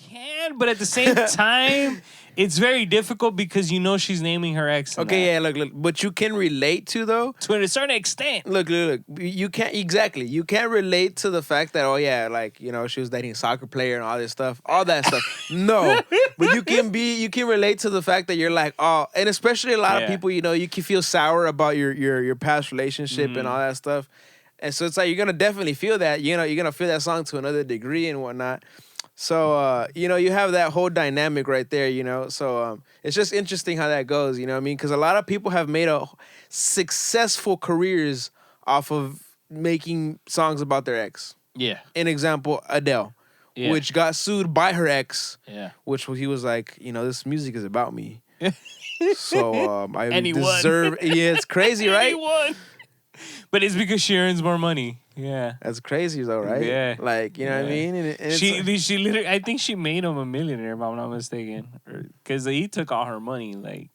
can, but at the same time, it's very difficult because you know she's naming her ex. Okay, yeah, look, but you can relate to a certain extent. Look, you can't exactly. You can't relate to the fact that like she was dating a soccer player and all this stuff, all that stuff. No, but you can relate to the fact that you're like, oh, and especially a lot of people, you can feel sour about your past relationship and all that stuff, and so it's like you're gonna definitely feel that. You're gonna feel that song to another degree and whatnot. So, you have that whole dynamic right there, So, it's just interesting how that goes, you know what I mean? Because a lot of people have made successful careers off of making songs about their ex. Yeah. An example, Adele, which got sued by her ex. Yeah. Which he was like, this music is about me. So, I and he deserve... won. Yeah, it's crazy, right? He won. But it's because she earns more money. Yeah. That's crazy though, right? Yeah. Like, you know what I mean? And she literally, I think she made him a millionaire, if I'm not mistaken. Because he took all her money, like,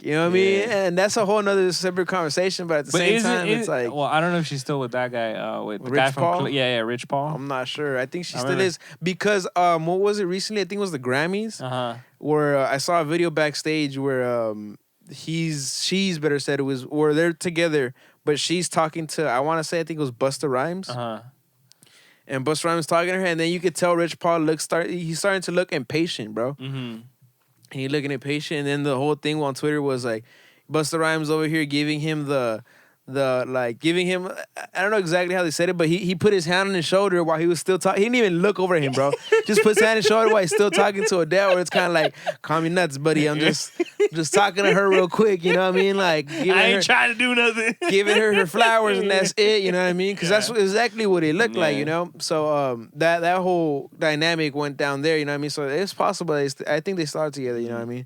you know what I mean? And that's a whole nother separate conversation, but at the same time, it's like... Well, I don't know if she's still with that guy, with the Rich guy Paul? from... Rich Paul. I'm not sure. I think she still is. Because, what was it recently? I think it was the Grammys. Where I saw a video backstage where she's better said it was... Where they're together... But she's talking to, I want to say, I think it was Busta Rhymes. And Busta Rhymes talking to her, and then you could tell Rich Paul he's starting to look impatient, bro. Mm-hmm. And he's looking impatient, and then the whole thing on Twitter was like, Busta Rhymes over here giving him I don't know exactly how they said it, but he put his hand on his shoulder while he was still talking. He didn't even look over him, bro. Just puts his hand on his shoulder while he's still talking to Adele, where it's kind of like, calm your nuts, buddy. I'm just talking to her real quick, you know what I mean? Like, I ain't trying to do nothing. Giving her flowers and that's it, you know what I mean? Because that's exactly what it looked like, So that whole dynamic went down there, you know what I mean? So it's possible. I think they started together, you know what I mean?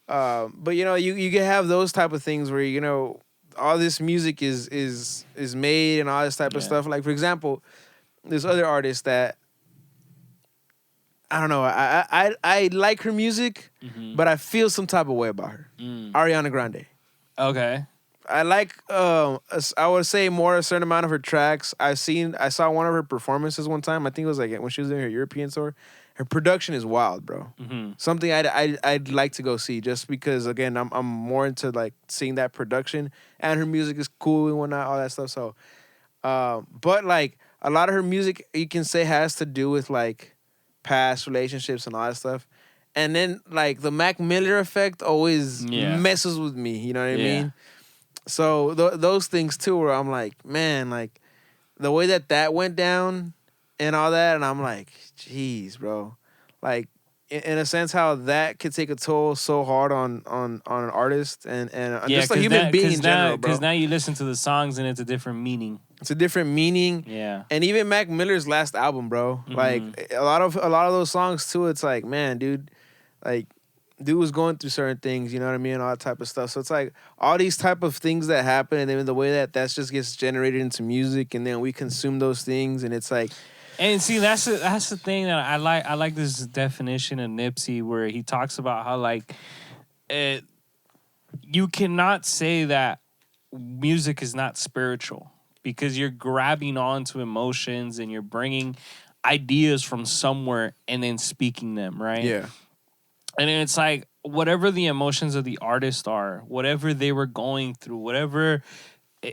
But you can have those type of things where all this music is made and all this type of stuff. Like, for example, there's other artists that I don't know. I like her music, but I feel some type of way about her. Ariana Grande. Okay. I like. I would say more a certain amount of her tracks. I saw one of her performances one time. I think it was like when she was doing her European tour. Her production is wild, bro. Something I'd like to go see just because again I'm more into like seeing that production and her music is cool and whatnot, all that stuff. So, but like a lot of her music you can say has to do with like past relationships and all that stuff. And then like the Mac Miller effect always messes with me. You know what I mean? So those things too, where I'm like, man, like the way that went down. And all that, and I'm like, geez, bro. Like, in a sense, how that could take a toll so hard on an artist and just a human being in general, bro. Because now you listen to the songs and it's a different meaning. It's a different meaning. Yeah. And even Mac Miller's last album, bro. Like a lot of those songs too. It's like, man, dude, like. Dude was going through certain things, you know what I mean, and all that type of stuff. So it's like all these type of things that happen, and then the way that just gets generated into music, and then we consume those things, and it's like. And see, that's the thing that I like. I like this definition of Nipsey where he talks about how like, you cannot say that music is not spiritual because you're grabbing onto emotions and you're bringing ideas from somewhere and then speaking them, right? Yeah. And then it's like whatever the emotions of the artist are, whatever they were going through,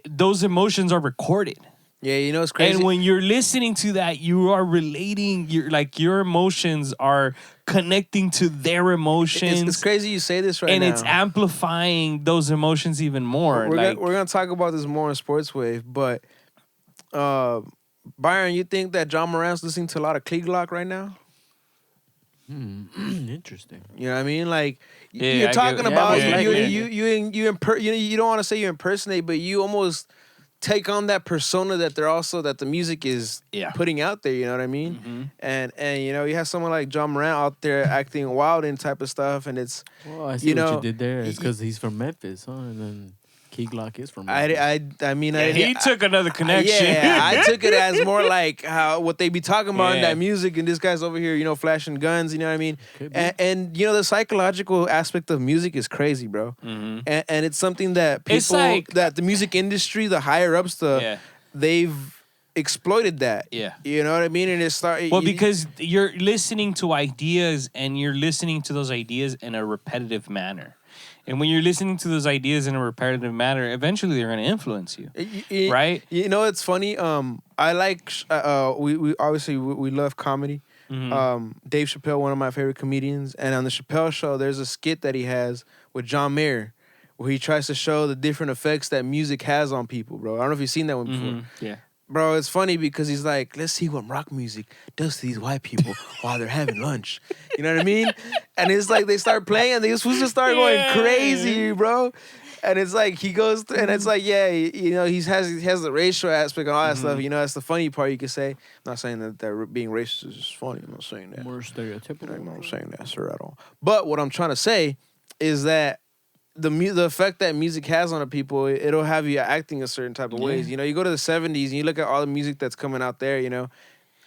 those emotions are recorded. Yeah, it's crazy. And when you're listening to that, you are relating. Your emotions are connecting to their emotions. It's crazy you say this right now. And it's amplifying those emotions even more. We're gonna talk about this more in Sports Wave, but Byron, you think that John Moran's listening to a lot of Klieglock right now? Interesting. You know what I mean? Like you're talking about you don't want to say you impersonate, but you almost take on that persona that the music is putting out there. You know what I mean? And you have someone like John Moran out there acting wild and type of stuff, and it's I see what you did there. It's because he's from Memphis, huh? And then Key Glock is from Memphis. He took another connection. I took it as more like how what they be talking about in that music, and this guy's over here, flashing guns. You know what I mean? And the psychological aspect of music is crazy, bro. And it's something that people, that the music industry, the higher ups, they've exploited that. Yeah. You know what I mean? And it started. Well, because you're listening to ideas and you're listening to those ideas in a repetitive manner. And when you're listening to those ideas in a repetitive manner, eventually they're going to influence you. Right? You know, it's funny. I like, we obviously we love comedy. Dave Chappelle, one of my favorite comedians. And on the Chappelle Show, there's a skit that he has with John Mayer where he tries to show the different effects that music has on people, bro. I don't know if you've seen that one before. Yeah. Bro, it's funny because he's like, let's see what rock music does to these white people while they're having lunch. You know what I mean? And it's like they start playing and they're supposed to start going crazy, bro. And it's like he goes through, and it's like, yeah, you know, he has the racial aspect and all that stuff. You know, that's the funny part you could say. I'm not saying that being racist is funny. I'm not saying that. More stereotypical. I'm not saying that, sir, at all. But what I'm trying to say is that the effect that music has on the people, it'll have you acting a certain type of ways. You know, you go to the 70s and you look at all the music that's coming out there, you know.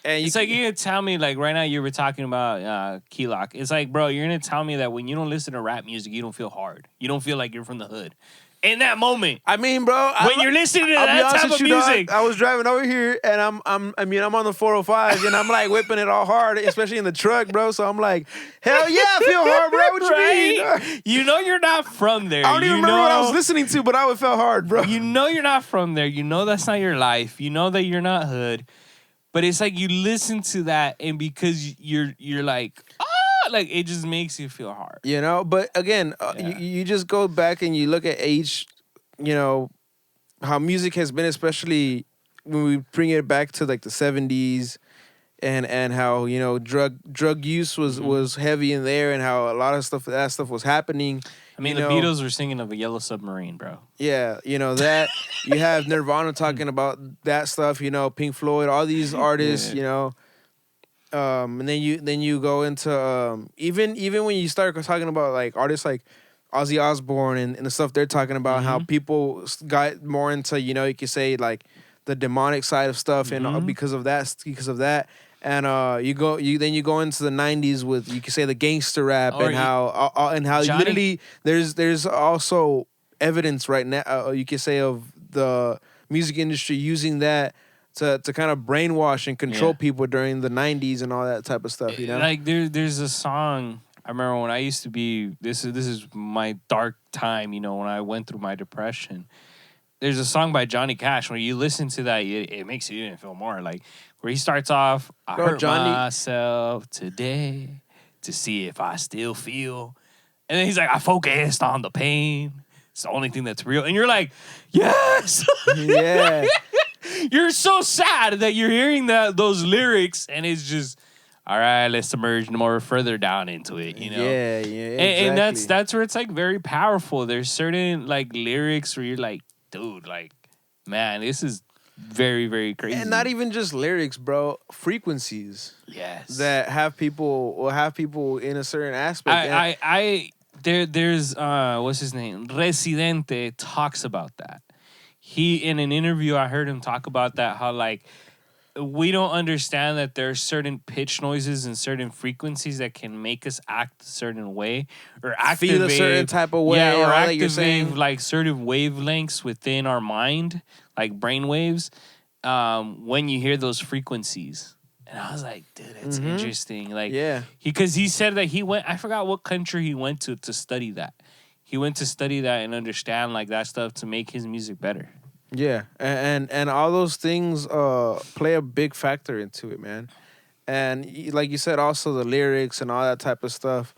And it's like you're going to tell me, like right now you were talking about Key Lock. It's like, bro, you're going to tell me that when you don't listen to rap music, you don't feel hard. You don't feel like you're from the hood. In that moment. I mean, bro, when you're listening to that type of music. Dog, I was driving over here and I'm on the 405 and I'm like whipping it all hard, especially in the truck, bro. So I'm like, hell yeah, I feel hard, bro. What you mean? You know you're not from there. I don't even remember what I was listening to, but I would feel hard, bro. You know you're not from there. You know that's not your life. You know that you're not hood. But it's like you listen to that and because you're like, like it just makes you feel hard, you know. But again, you just go back and you look at age, you know, how music has been, especially when we bring it back to like the 70s, and how, you know, drug use was heavy in there, and how a lot of that stuff was happening. I mean, the Beatles were singing of a yellow submarine, bro. Yeah, you know that. You have Nirvana talking about that stuff. You know, Pink Floyd, all these artists. You know. And then you go into even when you start talking about like artists like Ozzy Osbourne and the stuff they're talking about, how people got more into, you know, you could say like the demonic side of stuff, and because of that. And you go into the 90s with, you could say, the gangster rap, and how literally there's also evidence right now, you could say, of the music industry using that to kind of brainwash and control people during the 90s and all that type of stuff, you know? Like there's a song, I remember when I used to be, this is my dark time, you know, when I went through my depression. There's a song by Johnny Cash, when you listen to that, it makes you even feel more like, where he starts off, I hurt myself today to see if I still feel. And then he's like, I focused on the pain. It's the only thing that's real. And you're like, yes! Yeah. You're so sad that you're hearing those lyrics, and it's just, all right, let's submerge more further down into it, you know? Yeah, exactly. And that's where it's like very powerful. There's certain like lyrics where you're like, dude, like, man, this is very, very crazy. And not even just lyrics, bro. Frequencies. Yes. That have people in a certain aspect. There's what's his name? Residente talks about that. He, in an interview, I heard him talk about that, how like we don't understand that there are certain pitch noises and certain frequencies that can make us act a certain way or activate feel a certain type of way, or activate like certain wavelengths within our mind, like brain waves, when you hear those frequencies. And I was like, dude, that's interesting. Like, because he said that he went, I forgot what country he went to study that. He went to study that and understand like that stuff to make his music better. Yeah, and all those things play a big factor into it, man. And like you said, also the lyrics and all that type of stuff.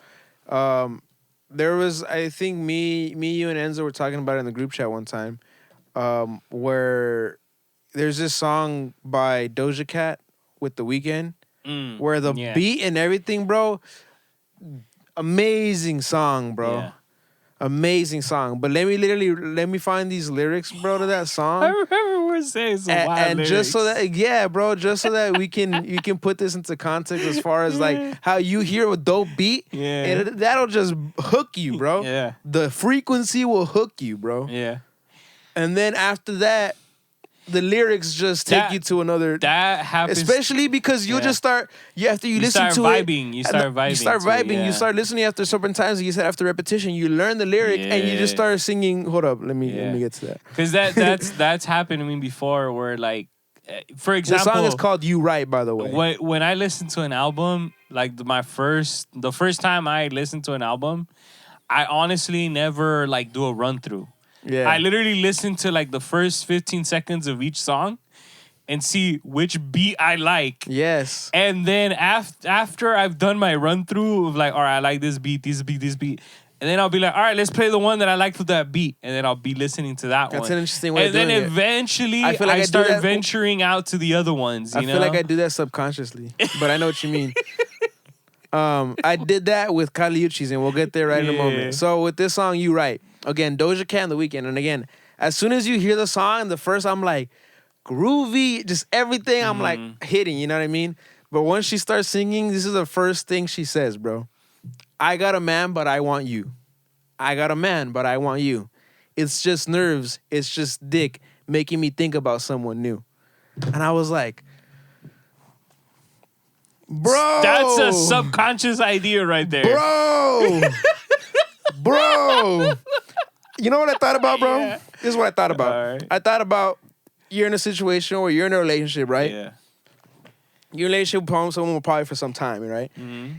There was, I think, me, you, and Enzo were talking about it in the group chat one time, where there's this song by Doja Cat with The Weeknd, where the beat and everything, bro, amazing song, bro. Yeah. Amazing song. But let me find these lyrics, bro, to that song. I remember we're saying some wild lyrics. Just so that, just so that you can put this into context as far as like how you hear a dope beat. Yeah. That'll just hook you, bro. Yeah. The frequency will hook you, bro. Yeah. And then after that, the lyrics just take you to another. That happens, especially because you'll just start. After you listen to vibing, it, you start vibing. You start vibing. You start listening after certain times. And you said after repetition, you learn the lyric and you just start singing. Hold up, let me get to that. Because that's happened to me before, where like for example, the song is called "You Right," by the way. When I listen to an album, like the first time I listened to an album, I honestly never like do a run through. Yeah. I literally listen to like the first 15 seconds of each song and see which beat I like. Yes. And then after I've done my run through of like, all right, I like this beat, this beat, this beat. And then I'll be like, all right, let's play the one that I liked with that beat. And then I'll be listening to that one. That's an interesting way of doing it. And then it. eventually I feel like I do start that- venturing out to the other ones. I feel like I do that subconsciously, but I know what you mean. I did that with Kali Uchis, and we'll get there right in a Yeah. moment. So with this song, "You Right," again, Doja Cat and The Weeknd, and again, as soon as you hear the song, the first I'm like, groovy, just everything I'm like hitting, you know what I mean? But once she starts singing, this is the first thing she says, bro. I got a man, but I want you. I got a man, but I want you. It's just nerves, it's just dick making me think about someone new. And I was like, bro. That's a subconscious idea right there. Bro. You know what I thought about, bro? Yeah. This is what I thought about. All right. I thought about you're in a situation where you're in a relationship, right? Yeah. You're in a relationship with someone probably for some time, right? Mm-hmm.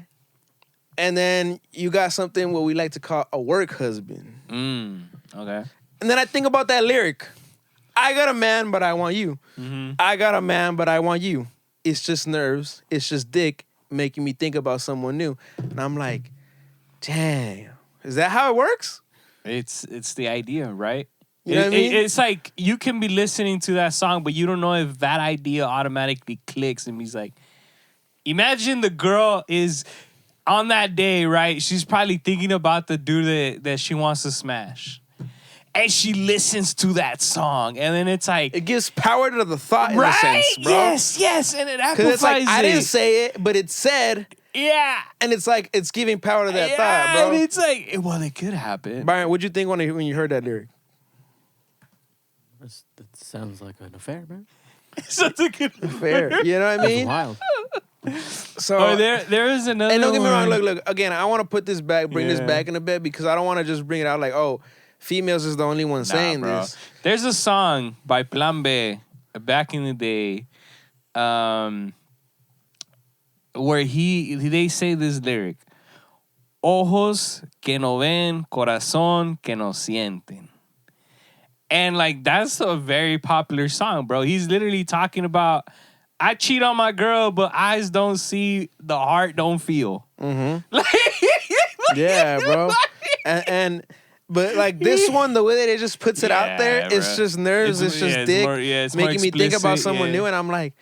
And then you got something what we like to call a work husband. Okay. And then I think about that lyric. I got a man, but I want you. Mm-hmm. I got a man, but I want you. It's just nerves. It's just dick making me think about someone new. And I'm like, dang, is that how it works? It's the idea, right? You know what I mean? It's like you can be listening to that song, but you don't know if that idea automatically clicks. And he's like, imagine the girl is on that day, right? She's probably thinking about the dude that she wants to smash. And she listens to that song. And then it's like, It gives power to the thought in right? a sense, bro. Yes. And it Because amplifies it's like, I it. didn't say it, but it said, Yeah. and it's like, it's giving power to that Yeah, thought, bro. And it's like, well, it could happen. Byron, what'd you think when you heard that lyric? That sounds like an affair, man. Such a good Fair. You know what I That's mean? wild. So, Oh, there is another. and don't get me wrong, one. look, again, I want to put this back, bring this Yeah. back in a bit because I don't want to just bring it out like, oh, females is the only one saying bro. this. There's a song by Plan B back in the day, where they say this lyric: "Ojos que no ven, corazón que no sienten." And like that's a very popular song, bro. He's literally talking about I cheat on my girl, but eyes don't see, the heart don't feel. Mm-hmm. Yeah, bro. But like this one, the way that it just puts it out there, it's bro. just nerves, it's just it's dick, more- it's more making me think about explicit, someone yeah. new, and I'm like,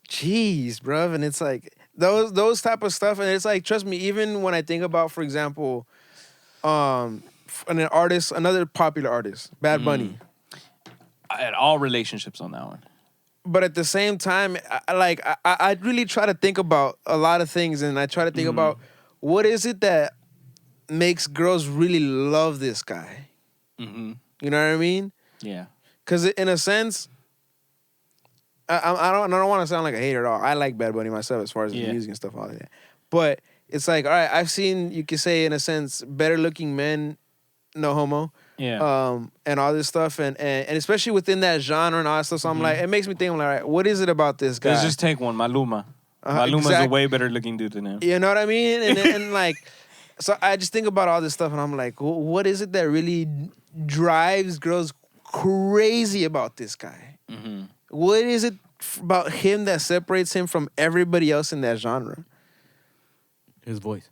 jeez, bro. And it's like those type of stuff, and it's like, trust me, even when I think about, for example, an artist, another popular artist, Bad Bunny. I had all relationships on that one. But at the same time, I really try to think about a lot of things, and I try to think about what is it that makes girls really love this guy. Mm-hmm. You know what I mean? Yeah. Because in a sense, I don't want to sound like a hater at all. I like Bad Bunny myself as far as the music and stuff, all of that. But it's like, all right, I've seen, you could say in a sense, better looking men, no homo. Yeah. And all this stuff, and especially within that genre and all that stuff. So I'm like, it makes me think, I'm like, all right, what is it about this guy? Let's just take one, Maluma. Maluma's a way better looking dude than him. You know what I mean? And like, so I just think about all this stuff, and I'm like, what is it that really drives girls crazy about this guy? Mm-hmm. What is it about him that separates him from everybody else in that genre? His voice.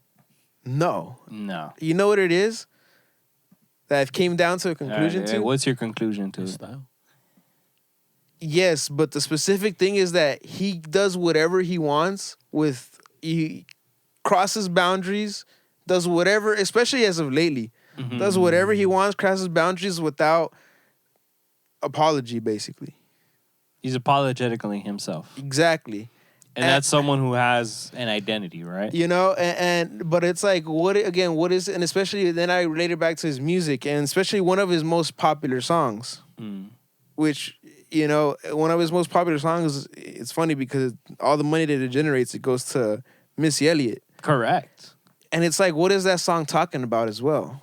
No. You know what it is? That I've came down to a conclusion to? What's your conclusion to His it? style. Yes, but the specific thing is that he does whatever he wants he crosses boundaries, does whatever, especially as of lately, does whatever he wants, crosses boundaries without apology, basically. He's apologetically himself. Exactly. And that's someone who has an identity, right? You know, but it's like, what is, and especially then I relate it back to his music, and especially one of his most popular songs, which, you know, one of his most popular songs, it's funny because all the money that it generates, it goes to Missy Elliott. Correct. And it's like, what is that song talking about as well?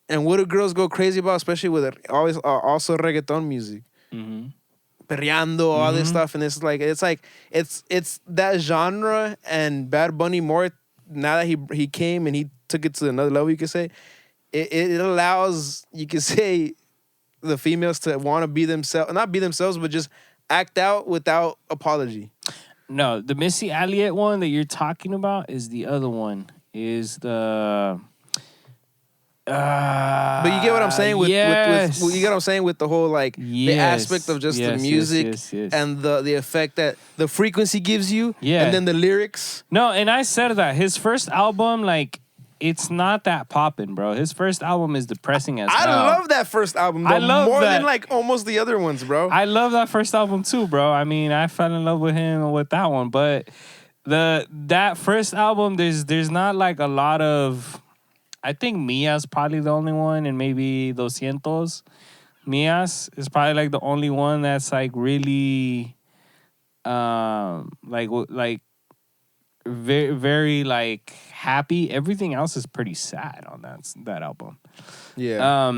And what do girls go crazy about, especially with always also reggaeton music? Mm-hmm. perreando, all this stuff, and it's that genre and Bad Bunny more now that he came and he took it to another level. You could say it allows, you could say, the females to want to be themselves, not be themselves, but just act out without apology. No, the Missy Elliott one that you're talking about is the other one. Is the but you get what I'm saying with you get what I'm saying with the whole like the aspect of just the music and the effect that the frequency gives you, and then the lyrics. No, and I said that his first album, like, it's not that poppin', bro. His first album is depressing as hell. I love that first album, though, more than like almost the other ones, bro. I love that first album too, bro. I mean, I fell in love with him with that one, but that first album, there's not like a lot of. I think Mia's probably the only one, and maybe Doscientos. Mia's is probably like the only one that's like really, like very very like happy. Everything else is pretty sad on that album. Yeah.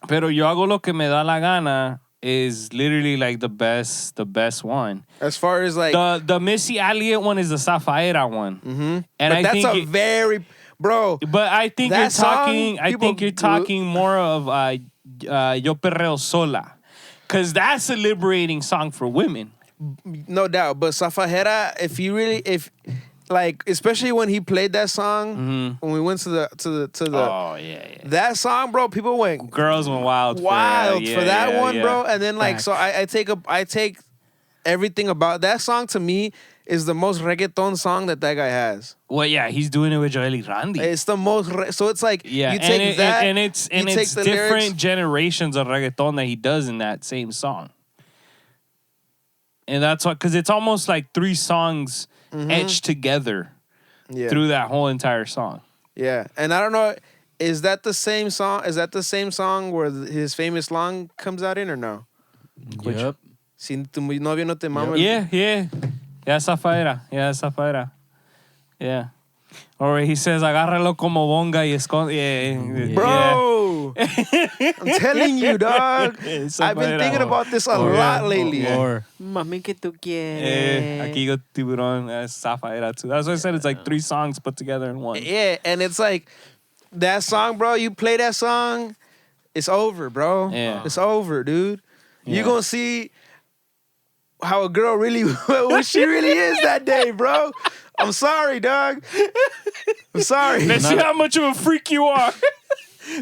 Pero Yo Hago Lo Que Me Da La Gana is literally like the best one. As far as like the Missy Elliott one is the Zafaera one. Mm-hmm. And but that's a very. Bro, but I think you're talking. I think you're talking more of Yo Perreo Sola, because that's a liberating song for women. No doubt, but Zafajera, if like, especially when he played that song when we went to the oh yeah. That song, bro, people went girls went wild for that one, bro. And then like, so I take everything about that song. To me, is the most reggaeton song that guy has. Well, yeah, he's doing it with Joel Randy. It's the most, so it's like, you take it's different lyrics. Generations of reggaeton that he does in that same song. And that's what, because it's almost like 3 songs etched together through that whole entire song. Yeah, and I don't know, is that the same song? Is that the same song where his famous line comes out in, or no? Yep. Si tu novio no te mama. Yeah. Yeah, Zafaera. Yeah. Or he says, agárralo como bonga y esconde. Yeah. Bro! I'm telling you, dog. I've been thinking about this a lot lately. Or Mami que tú quieres. Aquí go tiburón. Zafaera too. That's why I said it's like 3 songs put together in one. Yeah, and it's like, that song, bro, you play that song, it's over, bro. Yeah. It's over, dude. Yeah. You're going to see how a girl really, what she really is that day, bro. I'm sorry, dog. I'm sorry. Let's see how much of a freak you are.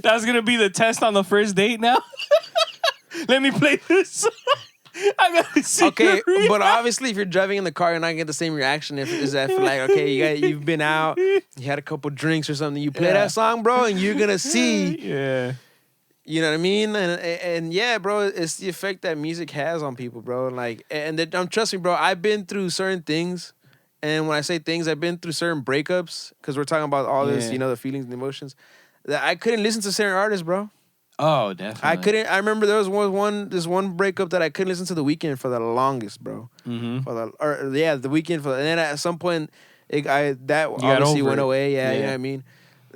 That's going to be the test on the first date now. Let me play this song. I gotta see. Okay, but obviously, if you're driving in the car, you're not gonna get the same reaction. If like, okay, you've been out, you had a couple drinks or something, you play that song, bro, and you're gonna see. Yeah. You know what I mean? And yeah, bro, it's the effect that music has on people, bro. Like, and trust me, bro, I've been through certain things, and when I say things, I've been through certain breakups, because we're talking about all this, you know, the feelings and emotions. That I couldn't listen to certain artists, bro. Oh, definitely. I remember there was this one breakup that I couldn't listen to The Weeknd for the longest, bro. Mm-hmm. The Weeknd and then at some point, that obviously went away. Yeah, you know what I mean.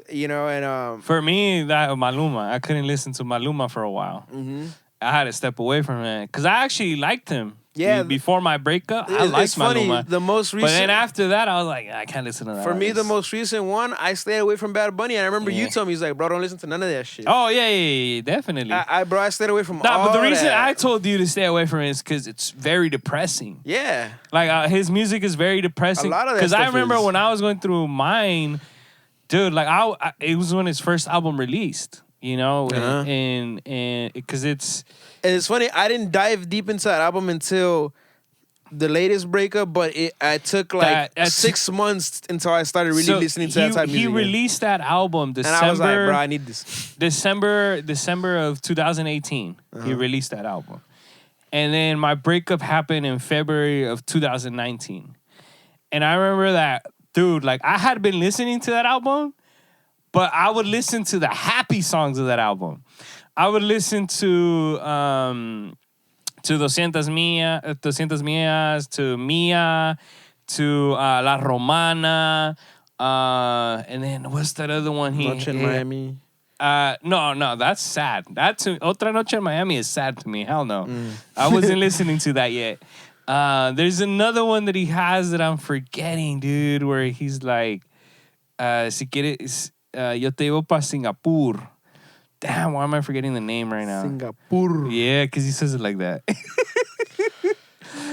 You know, and for me, that Maluma, I couldn't listen to Maluma for a while. Mm-hmm. I had to step away from it because I actually liked him. Yeah, before my breakup, I liked funny, Maluma. the most recent, but then after that, I was like, I can't listen to that. For me, the most recent one, I stayed away from Bad Bunny. And I remember you told me, he's like, bro, don't listen to none of that shit. Oh yeah, definitely. I stayed away from all but the reason that. I told you to stay away from it is because it's very depressing. Yeah, like his music is very depressing. A lot of that because I stuff remember is. when I was going through mine, dude. Like it was when his first album released. You know, and because it's funny. I didn't dive deep into that album until the latest breakup, but I took like 6 months until I started really listening to that type of music. He released that album December. And I was like, bro, I need this. December of 2018. He released that album. And then my breakup happened in February of 2019. And I remember that, dude, like I had been listening to that album, but I would listen to the happy songs of that album. I would listen to Doscientas Mías, to Mia, to La Romana, and then what's that other one? Noche en Miami. No, that's sad. Otra Noche in Miami is sad to me. Hell no. I wasn't listening to that yet. There's another one that he has that I'm forgetting, dude, where he's like, si quieres, yo te llevo pa Singapur. Damn, why am I forgetting the name right now? Singapur. Yeah, because he says it like that.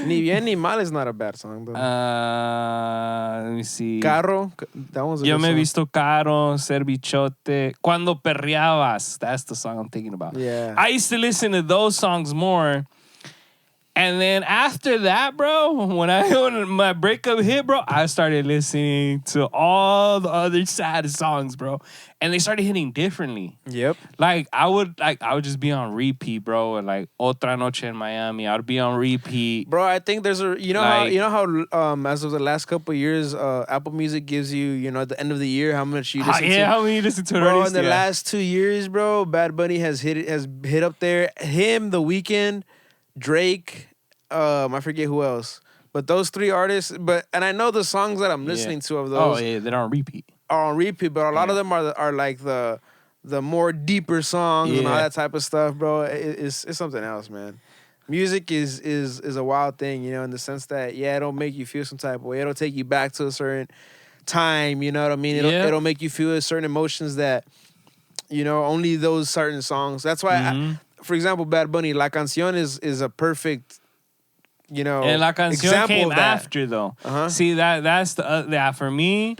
Ni bien ni mal is not a bad song, though. Let me see. Carro. That one's a Yo good me he song. visto caro, ser bichote. Cuando perreabas. That's the song I'm thinking about. Yeah. I used to listen to those songs more. And then after that, bro, when my breakup hit, bro, I started listening to all the other sad songs, bro. And they started hitting differently. Yep. I would just be on repeat, bro. Like Otra Noche in Miami, I would be on repeat. Bro, I think there's how as of the last couple of years, Apple Music gives you, at the end of the year how much you listen to. How many you listen to it? Bro, in the last 2 years, bro, Bad Bunny has hit up there. Him, The Weeknd, Drake, I forget who else. But those three artists, and I know the songs that I'm listening to of those. Oh yeah, they're on repeat. Are on repeat, but a lot of them are like the more deeper songs and all that type of stuff, bro. It's something else, man. Music is a wild thing, in the sense that it'll make you feel some type of way. It'll take you back to a certain time, you know what I mean? It'll make you feel certain emotions that, only those certain songs. That's why, for example, Bad Bunny, La Canción is a perfect, and La Canción example came of that. after though. Uh-huh. See that's the for me.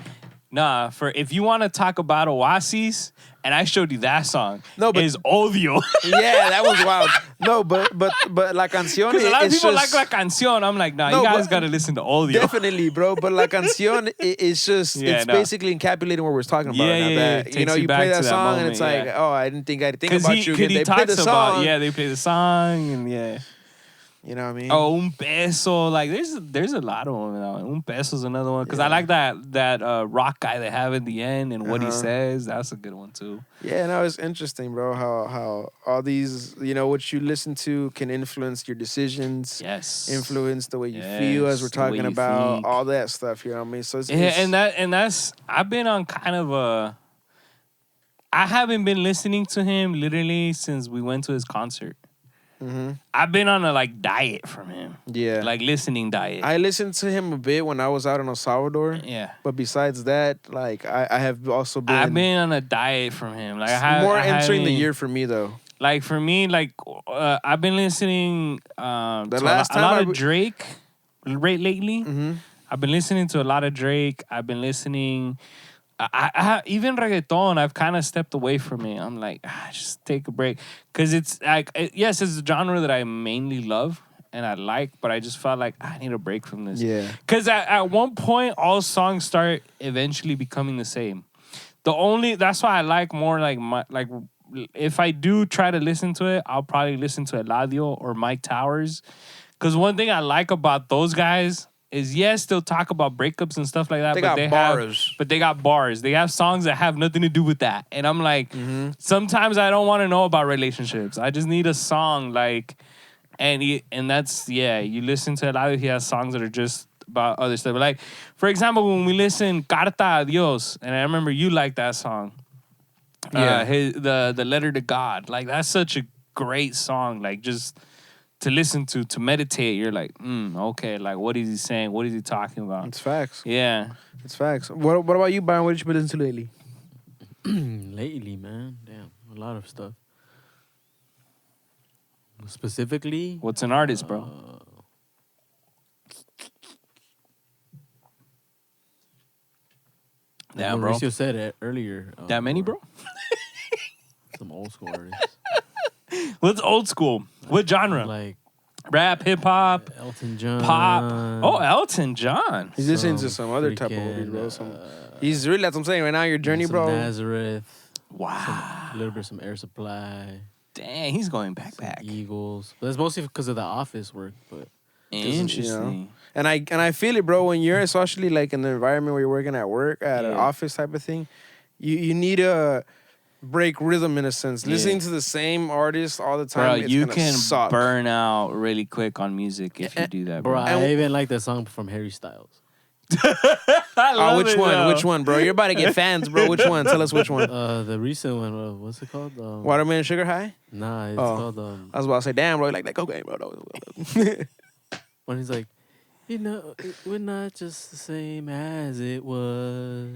Nah, if you want to talk about Oasis, and I showed you that song, is Odio. Yeah, that was wild. No, but La Canción. Because a lot of people like La Canción. I'm like, nah, you guys got to listen to Odio. Definitely, bro. But La Canción, it's just basically encapsulating what we're talking about. You play that song and it's like, oh, I didn't think I'd think about you again. They play the song. They play the song and You know what I mean? Oh, Un Peso. Like, there's a lot of them. Un Peso's another one. Because I like that rock guy they have in the end and what he says. That's a good one, too. Yeah, no, it's interesting, bro, how all these, what you listen to can influence your decisions. Yes. Influence the way you feel, as we're talking about. Think. All that stuff, you know what I mean? So it's I've been on kind of I haven't been listening to him literally since we went to his concert. Mm-hmm. I've been on a diet from him. Yeah. Listening diet. I listened to him a bit when I was out in El Salvador. Yeah. But besides that, I have also been. I've been on a diet from him. Entering the year for me though. For me, I've been listening to a lot of Drake lately. Mm-hmm. I've been listening to a lot of Drake. I've been listening. I even reggaeton, I've kind of stepped away from it. I'm like, just take a break. Because it's yes, it's a genre that I mainly love and I like, but I just felt like I need a break from this. Yeah. Because at one point, all songs start eventually becoming the same. That's why I like more if I do try to listen to it, I'll probably listen to Eladio or Mike Towers. Because one thing I like about those guys is they'll talk about breakups and stuff like that. They got bars. They have songs that have nothing to do with that. And I'm like, sometimes I don't want to know about relationships. I just need a song and that's you listen to a lot of he has songs that are just about other stuff. Like, for example, when we listen Carta a Dios, and I remember you liked that song. Yeah. The Letter to God. That's such a great song. Just to listen to meditate, you're like, okay, what is he saying? What is he talking about? It's facts. Yeah. It's facts. What about you, Byron? What did you been listening to lately? Lately, man. Damn. A lot of stuff. Specifically. What's an artist, bro? Yeah, bro. Mauricio said it earlier. That many, bro? Some old school artists. What's old school? What genre? Rap, hip hop, Elton John, pop. Oh, Elton John. He's listening to some other type of oldies, bro. He's really, that's what I'm saying right now. Your journey, bro. Nazareth. Wow. A little bit some Air Supply. Dang, he's going back. Eagles. But that's mostly because of the office work. But interesting. And I feel it, bro. When you're especially in the environment where you're working at work, at an office type of thing, you need a break rhythm in a sense. Listening to the same artist all the time, bro, you can burn out really quick on music if you do that, bro. I even like that song from Harry Styles. I love which it, one? though. Which one, bro? You're about to get fans, bro. Which one? Tell us which one. The recent one, what's it called? Watermelon Sugar High? Nah, it's called I was about to say, damn, bro, you like that cocaine, bro. when he's like, we're not just the same as it was.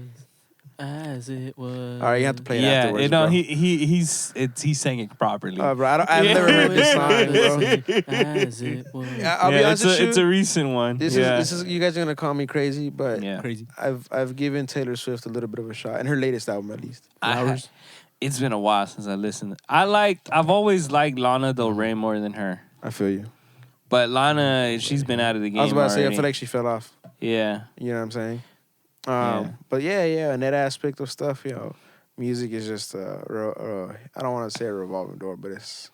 As it was. All right, you have to play it Yeah, afterwards, you know, bro. he's saying it properly. Bro, I've never heard this song, bro. As it was. I'll be honest with you. It's a recent one. This is you guys are gonna call me crazy, but Crazy. I've given Taylor Swift a little bit of a shot, and her latest album at least. It's been a while since I listened. I've always liked Lana Del Rey more than her. I feel you. But Lana, she's been out of the game. I was about to say, I already. feel like she fell off. Yeah. You know what I'm saying? Yeah. But in that aspect of stuff, music is just I don't want to say a revolving door, but it's.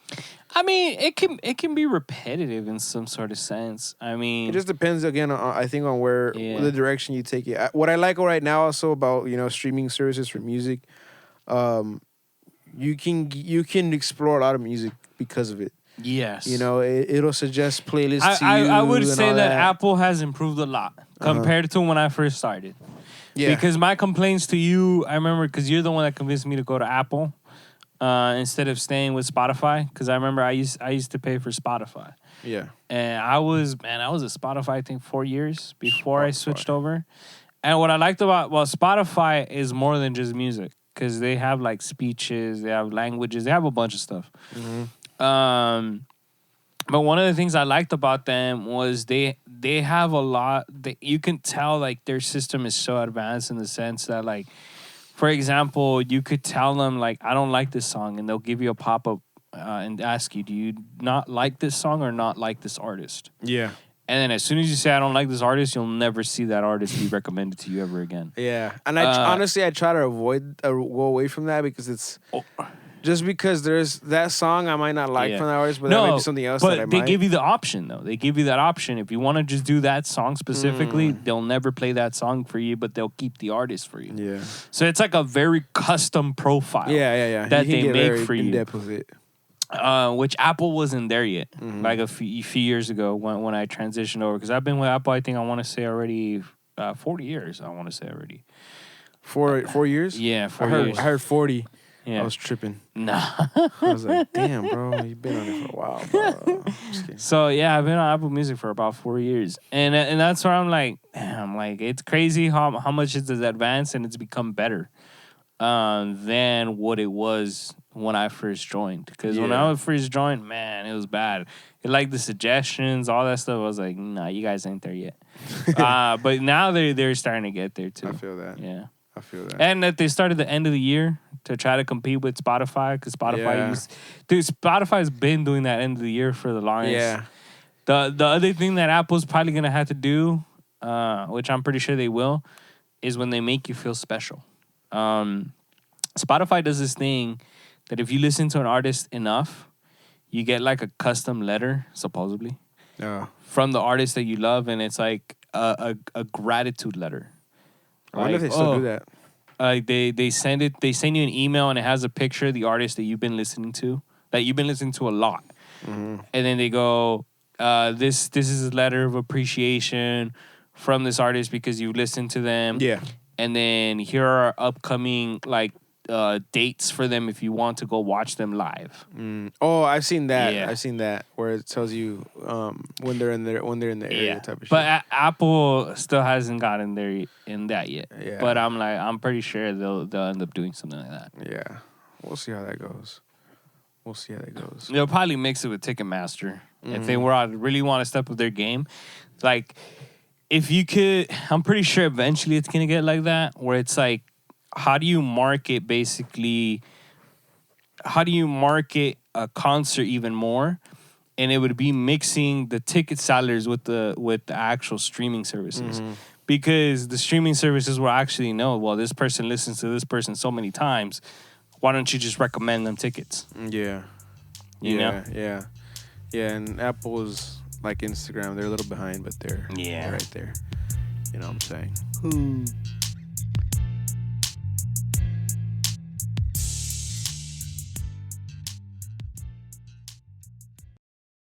I mean, it can be repetitive in some sort of sense. I mean, it just depends again. I think on where the direction you take it. What I like right now also about streaming services for music, you can explore a lot of music because of it. Yes. It'll suggest playlists to you. I would and say all that Apple has improved a lot compared to when I first started. Yeah. Because my complaints to you, I remember, because you're the one that convinced me to go to Apple instead of staying with Spotify. Because I remember I used to pay for Spotify. Yeah. And I was at Spotify, I think 4 years before I switched over. And what I liked about Spotify is more than just music, because they have like speeches, they have languages, they have a bunch of stuff. Mm-hmm. But one of the things I liked about them was they have a lot. You can tell like their system is so advanced in the sense that, like, for example, you could tell them like, I don't like this song, and they'll give you a pop up and ask you, do you not like this song or not like this artist? Yeah. And then as soon as you say I don't like this artist, you'll never see that artist be recommended to you ever again. Yeah, and honestly I try to avoid go away from that because it's. Just because there's that song I might not like from that artist, but that may be something else that I might. But they give you the option, though. They give you that option. If you want to just do that song specifically, they'll never play that song for you, but they'll keep the artist for you. Yeah. So it's like a very custom profile. Yeah. That they make for you. In depth with it. Which Apple wasn't there yet. Like a few years ago when I transitioned over. Because I've been with Apple, I think I want to say already 40 years. I want to say already. 4 years? Yeah, 4 years. I heard 40. Yeah. I was tripping. Nah. I was like, damn, bro, you've been on it for a while, bro. So yeah, I've been on Apple Music for about 4 years, and that's where I'm like, damn, like it's crazy how much it's advanced and it's become better than what it was when I first joined. Because when I first joined, man, it was bad. It like the suggestions, all that stuff. I was like, nah, you guys ain't there yet. But now they're starting to get there too. I feel that. Yeah. I feel that. And that they started the end of the year to try to compete with Spotify, because Spotify's been doing that end of the year for the longest. Yeah. The other thing that Apple's probably gonna have to do, which I'm pretty sure they will, is when they make you feel special. Spotify does this thing that if you listen to an artist enough, you get like a custom letter, supposedly, from the artist that you love, and it's like a gratitude letter. I wonder if they still do that. They send you an email and it has a picture of the artist that you've been listening to a lot. And then they go, this is a letter of appreciation from this artist because you listened to them. Yeah. And then here are upcoming like dates for them if you want to go watch them live. Oh, I've seen that. Yeah. I've seen that where it tells you when they're in the area type of shit. But Apple still hasn't gotten there in that yet. Yeah. But I'm pretty sure they'll end up doing something like that. Yeah. We'll see how that goes. They'll probably mix it with Ticketmaster if they really want to step up their game. Like, if you could, I'm pretty sure eventually it's gonna get like that, where it's like, how do you market a concert even more? And it would be mixing the ticket sellers with the actual streaming services. Because the streaming services will actually know, well, this person listens to this person so many times. Why don't you just recommend them tickets? Yeah. You know? Yeah. Yeah, and Apple is like Instagram. They're a little behind, but they're right there. You know what I'm saying?